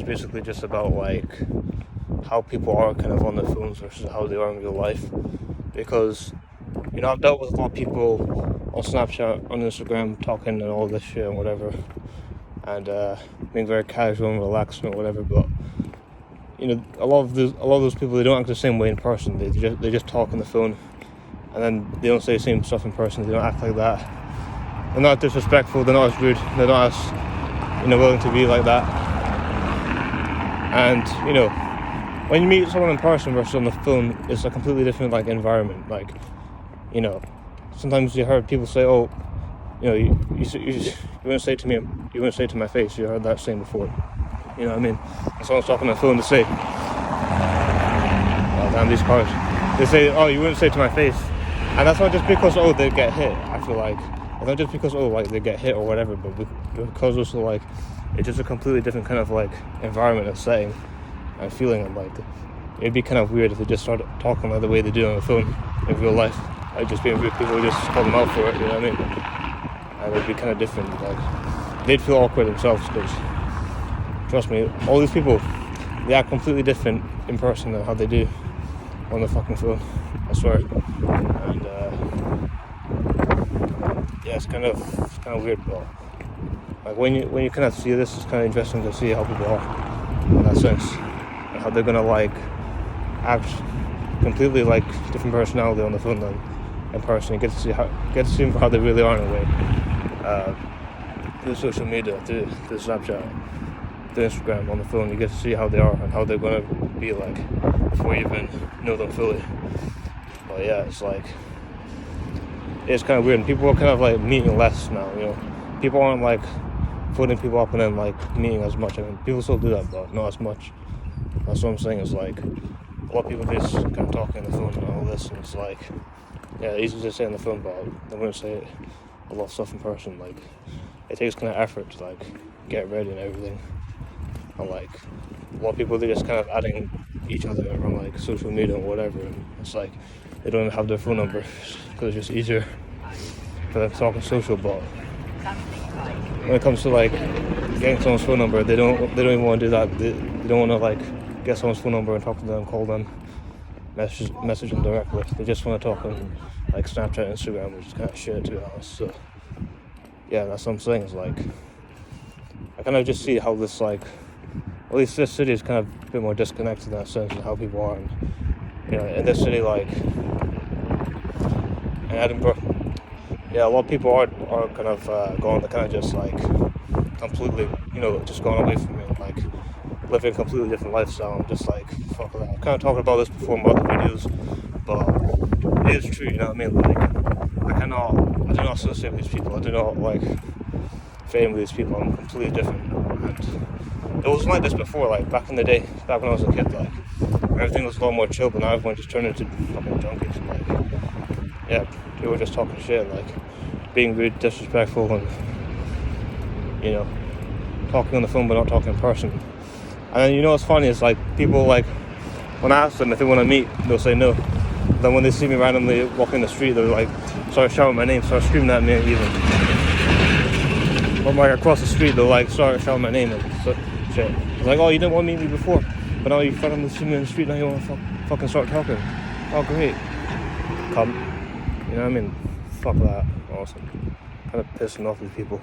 basically just about like how people are kind of on their phones versus how they are in real life. Because, I've dealt with a lot of people on Snapchat, on Instagram, talking and all this shit and whatever, and being very casual and relaxed and whatever. But a lot of those people, they don't act the same way in person. They just talk on the phone, and then they don't say the same stuff in person. They don't act like that. They're not disrespectful. They're not as rude. They're not as willing to be like that. And when you meet someone in person versus on the phone, it's a completely different environment. Sometimes you heard people say, "Oh, you wouldn't say to me, you wouldn't say to my face." You heard that saying before. You know what I mean? And someone's talking on the phone to say, "Oh, damn these cars." They say, "Oh, you wouldn't say to my face," and that's not just because they get hit. I feel like it's not just because they get hit or whatever, but because also it's just a completely different kind of environment and setting and feeling. And it'd be kind of weird if they just started talking the way they do on the phone in real life. Just being rude, people would just call them out for it, you know what I mean? And it'd be kind of different. They'd feel awkward themselves because, trust me, all these people, they act completely different in person than how they do on the fucking phone. I swear. And yeah, it's kind of weird, but when you kind of see this, it's kind of interesting to see how people are in that sense, and how they're gonna act completely different personality on the phone than in person. You get to see them for how they really are in a way. Through social media, through Snapchat, through Instagram, on the phone, you get to see how they are and how they're gonna be before you even know them fully. But yeah, it's kind of weird, and people are kind of meeting less now. People aren't phoning people up and then meeting as much. I mean, people still do that, but not as much. That's what I'm saying. It's a lot of people just kind of talking on the phone and all this, and it's yeah, easy to say on the phone, but they wouldn't say a lot of stuff in person. It takes kind of effort to get ready and everything. And a lot of people, they're just kind of adding each other from social media and whatever, and it's they don't even have their phone numbers because it's just easier for them to talk on social. But when it comes to getting someone's phone number, they don't even want to do that. They don't want to get someone's phone number and talk to them, call them, message them directly. They just want to talk on Snapchat, Instagram, which is kind of shit, to be honest. So yeah, that's what I'm saying. Is I kind of just see how this at least this city is kind of a bit more disconnected in that sense of how people are. And in this city, in Edinburgh, yeah, a lot of people are kind of going to kind of just completely, just going away from it, living a completely different lifestyle. I'm just fuck that. I'm kind of talking about this before in my other videos, but it is true, you know what I mean? I do not associate with these people. I do not fame with these people. I'm completely different. And it wasn't like this before, back in the day, back when I was a kid, everything was a lot more chill, but now everyone just turned into fucking junkies. Yeah, people were just talking shit, being rude, disrespectful, and talking on the phone but not talking in person. And then what's funny is people when I ask them if they want to meet, they'll say no. Then when they see me randomly walking the street, they're start shouting my name, start screaming at me even. When across the street, they'll start shouting my name and shit. It's oh, you didn't want to meet me before, but now you finally see me in the street, now you want to fucking start talking. Oh great. Come. You know what I mean? Fuck that. Awesome. Kind of pissing off these people.